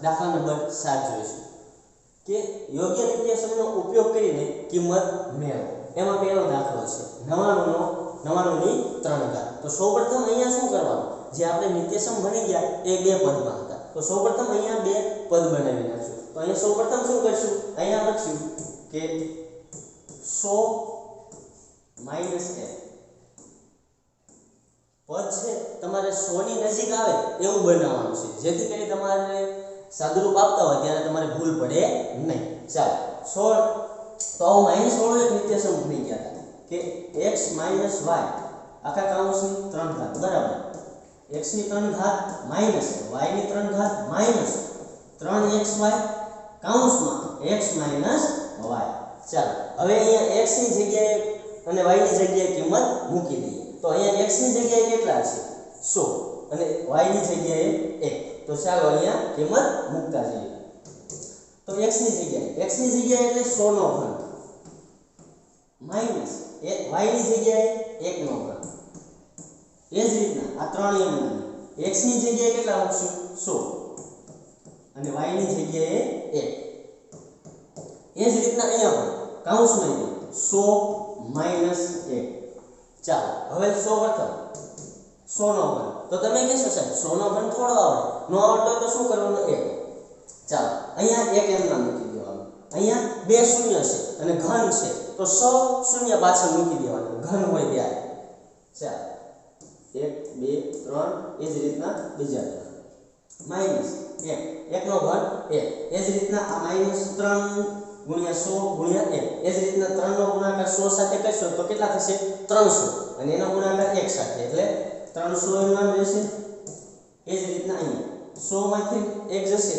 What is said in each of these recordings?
દાખલા નંબર 7 જોઈશું કે યોગ્ય નિત્યસમનો ઉપયોગ કરીને કિંમત મેળવો. એમાં પહેલો દાખલો છે 99ની 3 ઘાત. તો સૌપ્રથમ અહીંયા શું કરવાનું, જે આપણે નિત્યસમ બની ગયા એ બે પદમાં હતા, તો સૌપ્રથમ અહીંયા બે પદ બનાવી નાખશું. તો અહીંયા સૌપ્રથમ શું કરશું, અહીંયા લખશું કે 100 માઈનસ 1 પદ છે તમારે 100 ની નજીક આવે એવું બનાવવાનું છે, જેથી કરીને તમારે સાદુરૂપ આપતા હોય ત્યારે તમારે ભૂલ પડે નહીં. ચાલો 16 તો માઈનસ 16 એક નિત્યસમ બની ગયા હતા કે x માઈનસ y આખા કૌંસની 3 ઘાત બરાબર x ની 3 ઘાત માઈનસ y ની 3 ઘાત માઈનસ 3xy કૌંસમાં x માઈનસ y. ચાલો હવે અહીંયા x ની જગ્યાએ અને y ની જગ્યાએ કિંમત મૂકી દઈએ. તો અહીંયા x ની જગ્યાએ કેટલા છે 100 અને y ની જગ્યાએ 1. તો ચાલો અહીંયા કિંમત મૂકતા જઈએ. તો x ની જગ્યાએ એટલે 100 નો ઘન માઈનસ y ની જગ્યાએ 1 નો ઘન. એ જ રીતના આ ત્રણ એમના x ની જગ્યાએ કેટલા મૂકશું 100 અને y ની જગ્યાએ 1. એ જ રીતના અહીંયા પણ કૌંસમાં 100 માઈનસ 1. ચાલો હવે 100 પ્રથમ 100 નો ઘન. તો તમે કહેશો સાહેબ 100 નો ઘન થોડો આવડે, નો આવડતો તો શું કરવાનું 1. ચાલો અહીંયા 1 એમના મૂકી દેવાનું. અહીંયા બે શૂન્ય છે અને ઘન છે તો 100 શૂન્ય પાછળ મૂકી દેવાનું ઘન હોય ત્યારે. ચાલો 1 2 3 એ જ રીતના બીજા માઈનસ 1 નો ઘન 1. એ જ રીતના આ માઈનસ 3 ગુણ્યા 100 ગુણ્યા 1. એ જ રીતના 3 નો ગુણાકાર 100 સાથે કરશો તો કેટલા થશે 300 અને એનો ગુણાકાર 1 સાથે એટલે 300 એમ નામ રહેશે. એ જ રીતના અહીંયા 100 માંથી 1 જશે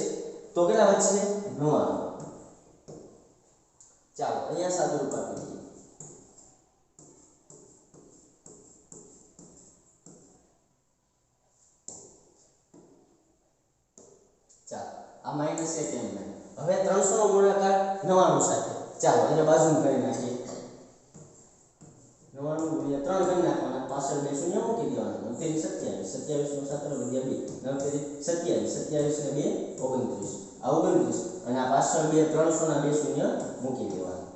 તો કેટલા વધશે 99. ચાલો અહીંયા સાદુરૂપ આપી દઈએ. ચાલો આ માઈનસ 1 એમ નહીં. હવે 300 નો ગુણાકાર 99 સાથે. ચાલો અહીંયા બાજુમાં કરી નાખીએ. 99 ગુણ્યા 3 કરી નાખવાના, પાછળ બે શૂન્ય મૂકી દેવાના. 27 નો 7 વધ્યા 2 27 ને 2 29 આ 29 અને આ પાછળ બે 300 ના બે શૂન્ય મૂકી દેવાના.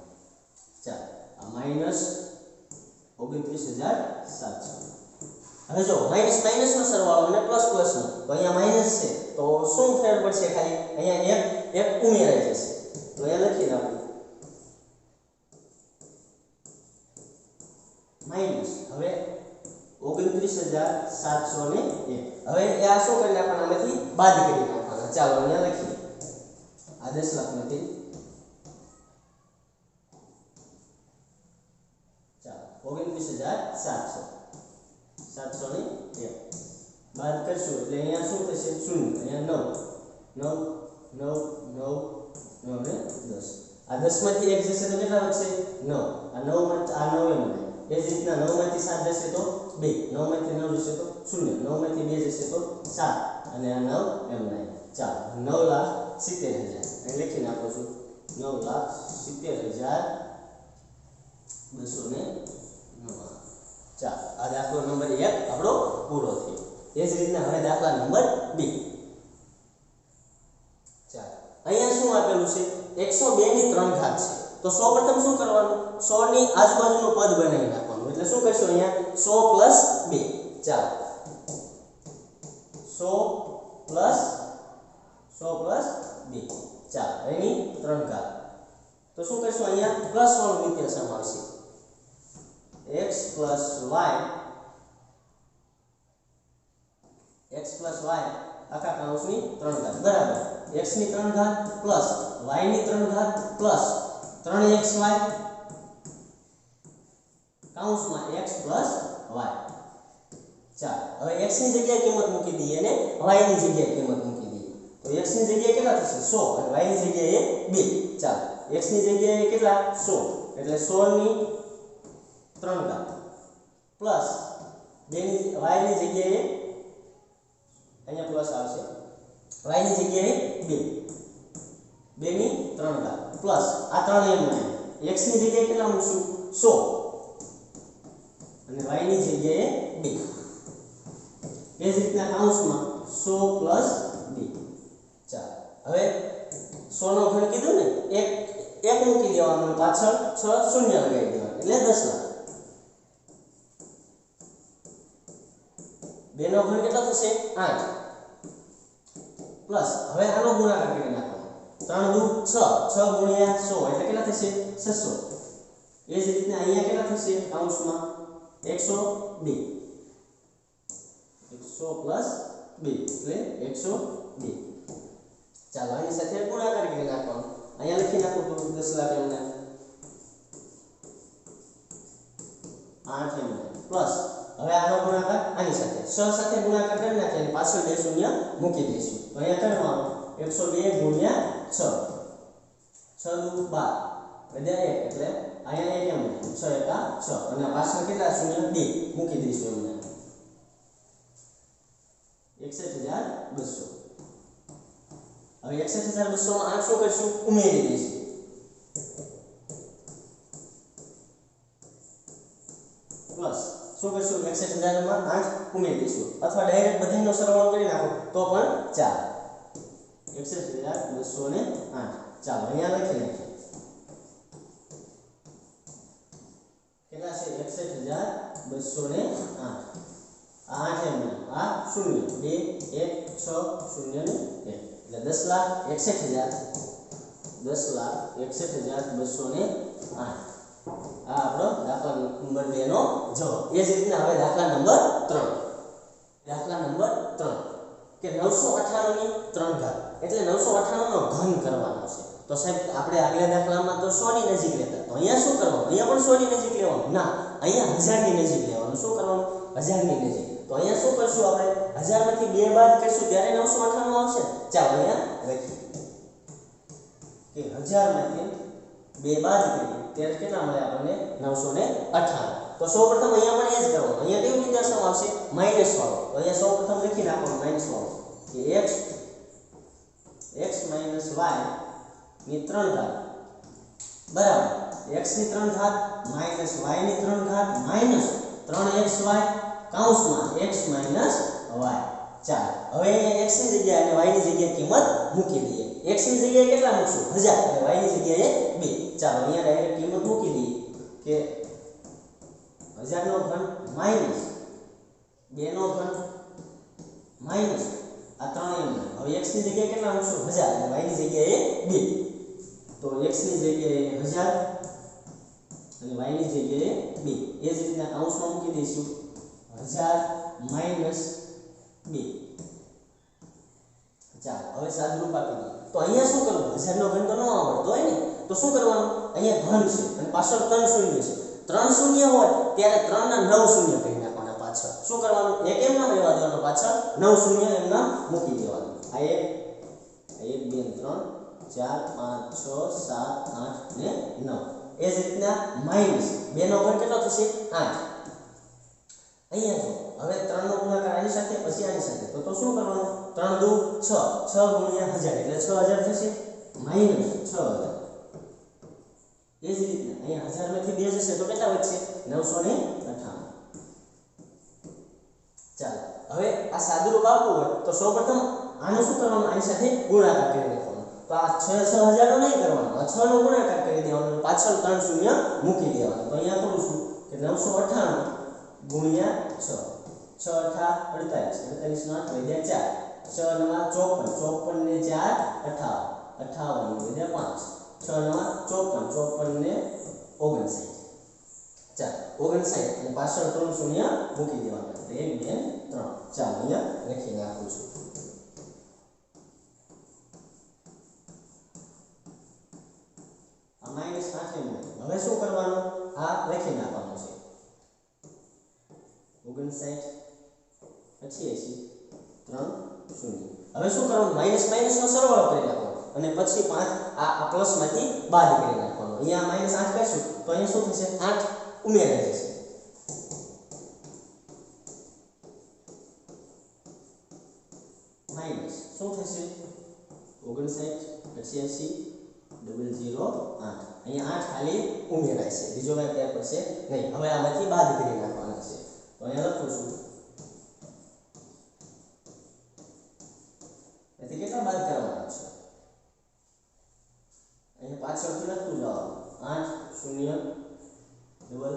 ચાલો આ માઈનસ 29700. હવે જો માઈનસ માઈનસ નો સરવાળો અને પ્લસ પ્લસ નો, તો અહીંયા માઈનસ છે તો શું ફેર પડશે, ખાલી અહીંયા એક ઉમેરાઈ જશે. તો અહીંયા લખી નાખો માઈનસ હવે 29701. હવે આ શું કરી નાખવાના, આમાંથી બાદ કરી નાખવાના. ચાલો અહીંયા લખીએ આ 10 લાખમાંથી ચાલો 29701 બાદ કરશું એટલે અહીંયા શું થશે 0 અહીંયા 9 9 9 9 ને 10. આ 10 માંથી 1 જશે તો કેટલા વધશે 9. આ 9 માંથી આ 9 એમ નહીં. એ જ રીતના 9 માંથી 7 જશે તો 2, 9 માંથી 9 જશે તો 0, 9 માંથી 2 જશે તો 7 અને આ 9 એમ નહીં. ચાલો 9,70,000 અહીં લખી નાખો છું 9,70,209. ચાલો આ દાખલો નંબર 1 આપણો પૂરો થયો. એ જ રીતના હવે દાખલા નંબર 2. ચાલો અહીંયા શું આપેલું છે 102 ની 3 ઘાત છે. તો સૌપ્રથમ શું કરવાનું 100 ની આજુબાજુનું પદ બનાવી નાખવાનું. એટલે શું કરશું અહીંયા 100 + 2. ચાલો 100 + 2. ચાલો એની 3 ઘાત. તો શું કરશું અહીંયા પ્લસ વાળું નિત્યસમ આવશે x + y આખા કૌંસની 3 ઘાત બરાબર x ની 3 ઘાત પ્લસ y ની 3 ઘાત પ્લસ 3xy કૌંસમાં x + y. ચાલો હવે x ની જગ્યાએ કિંમત મૂકી દઈએ અને y ની જગ્યાએ કિંમત મૂકી દઈએ. તો x ની જગ્યાએ કેટલા થશે 100 અને y ની જગ્યાએ 2. ચાલો x ની જગ્યાએ કેટલા 100 એટલે 100 ની 3 ઘાત પ્લસ 2 ની y ની જગ્યાએ અહીંયા પ્લસ આવશે y ની જગ્યાએ 2 ની 3 ઘાત પ્લસ આ 3 એમ નહીં. x ની જગ્યાએ કેટલા મૂકશું 100 અને y ની જગ્યાએ 2. એ જ રીતના કૌંસમાં 100 + 2. ચાલો હવે 100 નો ઘન કીધું ને એક મૂકી દેવાનું પાછળ 6 શૂન્ય લગાવી દેવાનું એટલે 10 લાખ. 2 નો ઘન કેટલો થશે 8 પ્લસ હવે આનો ગુણાકાર કરી નાખવાનો 3 દુ 6 6 ગુણ્યા 100 એટલે કેટલા થશે 600. એ જ રીતે અહીંયા કેટલા થશે કૌંસમાં 102 100 પ્લસ 2 એટલે 102. ચાલો આની સાથે ગુણાકાર કરી નાખવાનો અહીંયા લખી નાખો તો 10 લાખ એમને 8 એમને પ્લસ હવે આનો ગુણાકાર આની સાથે 6 સાથે ગુણાકાર કરી નાખીએ અને પાછળ 2 શૂન્ય મૂકી દઈશું તો અહીંયા કરવાનો 102 ગુણ્યા 6 6 દુ 12 વધ્યા 1 એટલે અહીંયા 1 એમ 6 એકા 6 અને પાછળ કેટલા શૂન્ય 2 મૂકી દઈશું એમને 61200. હવે 61200 માં 8 શું કરશું ઉમેરી દઈશું પ્લસ શું કરશું 61000 માં 8 ઉમેરી દઈશું અથવા ડાયરેક્ટ બધાનો સરવાળો કરી નાખો તો પણ ચાલે 61200 ને 8. ચાલો અહીંયા લખી નાખીએ કેટલા છે 61200 ને 8 8 એમ આ 0 2 1 6 0 ને 1 એટલે 10,61,000 10,61,200 ને 8. આ આપણો દાખલા નંબર 2 નો જવાબ. એ જ રીતના હવે દાખલા નંબર 3 કે 998 ની 3 ઘાત એટલે 998 નો ઘન કરવાનો છે. તો સાહેબ આપણે આગલા દાખલામાં તો 100 ની નજીક લેતા તો અહીંયા શું કરવાનું અહીંયા પણ 100 ની નજીક લેવાનું ના અહીંયા 1000 ની નજીક લેવાનું. શું કરવાનું 1000 ની નજીક. તો અહીંયા શું કરશું આપણે 1000 માંથી 2 બાદ કરીશું ત્યારે 998 આવશે. ચાલો અહીંયા લખીએ કે 1000 માંથી 2 બાદ કરીએ ત્યારે કેટલા મળે આપણને 998. તો સૌપ્રથમ અહીંયા પણ એ જ કરવાનું. અહીંયા કેવું નિદર્શન આવશે માઈનસ વાળો. તો અહીંયા સૌપ્રથમ લખી નાખવાનું માઈનસ વાળો કે x માઈનસ y ની 3 ઘાત બરાબર x ની 3 ઘાત માઈનસ y ની 3 ઘાત માઈનસ 3xy કૌંસમાં x માઈનસ y. ચાલો હવે x ની જગ્યાએ અને y ની જગ્યાએ કિંમત મૂકી દઈએ. x ની જગ્યાએ કેટલા મૂકશું 1000 અને y ની જગ્યાએ 2. ચાલો અહીંયા ડાયરેક્ટ કિંમત મૂકી દઈએ કે 1000 નો ઘન માઈનસ 2 નો ઘન માઈનસ આ 3 એમ. હવે x ની જગ્યાએ કેટલા મૂકશું 1000 અને y ની જગ્યાએ 2. તો x ની જગ્યાએ 1000 અને y ની જગ્યાએ 2. એ જ રીતના કૌંસમાં મૂકી દઈશું 1000 માઈનસ 2. ચાલો હવે સાદુરૂપ આપી દઈએ. તો અહીંયા શું કરવું 1000 નો ઘન તો ન આવડતો હોય ને તો શું કરવાનું અહીંયા ઘન છે અને પાછળ 3 શૂન્ય છે. 3 શૂન્ય હોય ત્યારે 3 ના 9 શૂન્ય કરી નાખવાના પાછળ. શું કરવાનું એક એમ નામ રહેવા દેવાનું પાછળ 9 શૂન્ય એમ નામ મૂકી દેવાનું. આ 1 2 3 4 5 6 7 8 ને 9. એ જ રીતના માઈનસ 2 નો ઘન કેટલો થશે 8. અહીંયા જો હવે 3 નો ગુણાકાર આની સાથે પછી આની સાથે તો શું કરવાનું 3 દુ 6 6 ગુણ્યા 1000 એટલે 6000 થશે માઈનસ 6000. એ જ રીતના અહીંયા 1000 માંથી 2 જશે તો કેટલા વધશે 998. ચાલો હવે આ સાદુરૂપ આપવું હોય તો સૌપ્રથમ આનું શું કરવાનું આની સાથે ગુણાકાર કરી નાખવાનો. તો આ 6000 નો નહીં કરવાનો 6 નો ગુણાકાર કરી દેવાનો પાછળ 3 શૂન્ય મૂકી દેવાનું. તો અહીંયા કરું છું કે 998 ગુણ્યા 6 6 8 48 48 નો 8 વધ્યા 4 6 નવા 54 54 ને 4 58 58 વધ્યા 5 6 નવા 54 54 ને 59. ચાલો 59 અને પાછળ 3 શૂન્ય મૂકી દેવાના 1 2 3. ચાલો અહીંયા લખી નાખું છું. આ માઈનસ 8 એમ. હવે શું કરવાનું આ લખી નાખવાનું છે 59 88 3 શૂન્ય. હવે શું કરવાનું માઈનસ માઈનસ નો સરવાળો કરી નાખવાનો અને પછી 5 આ પ્લસ માંથી બાદ કરી નાખવાનો. અહીંયા માઈનસ 8 કરશું તો અહીંયા શું થશે 8 ઉમેરાઈ જશે. માઈનસ શું થશે 59 88 00 8. અહીંયા 8 ખાલી ઉમેરાય છે બીજો કઈ ત્યાં પડશે નહીં. હવે આમાંથી બાદ કરી નાખવાના છે તો અહીંયા લખું છું એથી કેટલા બાદ કરવાના છે 0 ડબલ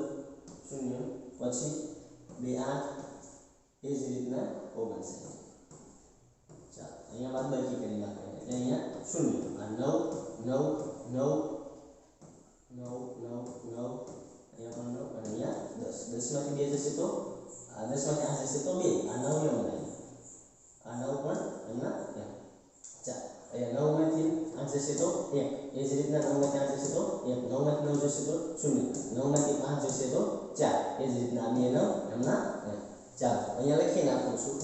0 પછી 2 8 એ જ રીતના 59 ચાલો અહીંયા બાદબાકી કરી નાખવાની એટલે અહીંયા 0 આ 9 9 9 9 9 અહીંયા પણ 9 અને અહીંયા 10 10 માંથી 2 જશે તો આ 10 માંથી 8 જશે તો 2 આ 9 ને બનાવી આ 9 પણ એમના એમ ચાલો અહીંયા 9 માંથી 8 જશે તો 1 એ જ રીતના 9 માંથી 8 જશે તો 1 9 માંથી 9 જશે તો 0 9 માંથી 5 જશે તો 4 એ જ રીતના આ બે 9 એમના એમ ચાલો અહીંયા લખી નાખું છું